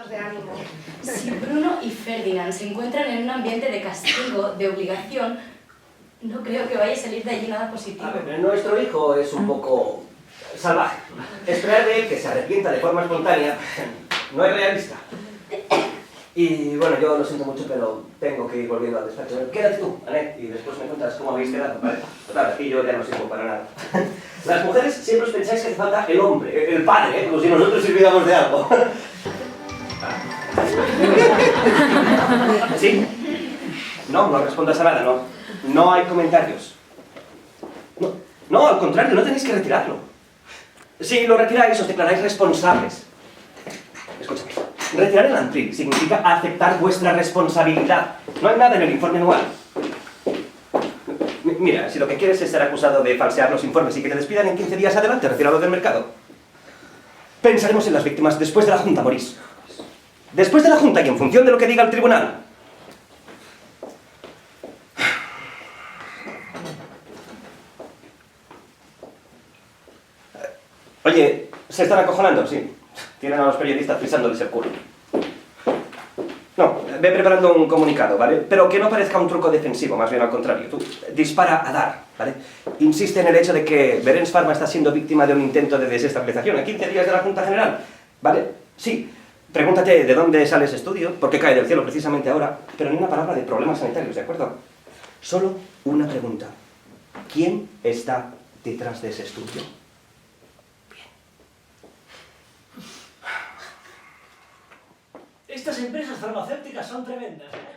estados de ánimo. Si Bruno y Ferdinand se encuentran en un ambiente de castigo, de obligación, no creo que vaya a salir de allí nada positivo. A ver, nuestro hijo es un poco salvaje. Esperar de él que se arrepienta de forma espontánea no es realista. Y bueno, yo lo siento mucho, pero tengo que ir volviendo al despacho. Quédate tú, Annette, y después me cuentas cómo habéis quedado, ¿vale? Total, aquí yo ya no sirvo para nada. Las mujeres siempre os pensáis que hace falta el hombre, el padre, como si nosotros sirviéramos de algo. ¿Sí? No respondas a nada, no. No hay comentarios. No, al contrario, no tenéis que retirarlo. Si lo retiráis, os declaráis responsables. Escúchame. Retirar el ANTRIL significa aceptar vuestra responsabilidad. No hay nada en el informe anual. Mira, si lo que quieres es ser acusado de falsear los informes y que te despidan en 15 días adelante, retíralo del mercado. Pensaremos en las víctimas después de la Junta, Maurice. Después de la Junta y en función de lo que diga el tribunal. Oye, ¿se están acojonando? Sí. Tienen a los periodistas pisándoles el culo. No, ve preparando un comunicado, ¿vale? Pero que no parezca un truco defensivo, más bien al contrario. Tú dispara a dar, ¿vale? Insiste en el hecho de que Berens Pharma está siendo víctima de un intento de desestabilización a 15 días de la Junta General, ¿vale? Sí. Pregúntate de dónde sale ese estudio, por qué cae del cielo precisamente ahora, pero ni una palabra de problemas sanitarios, ¿de acuerdo? Solo una pregunta. ¿Quién está detrás de ese estudio? Estas empresas farmacéuticas son tremendas, ¿eh?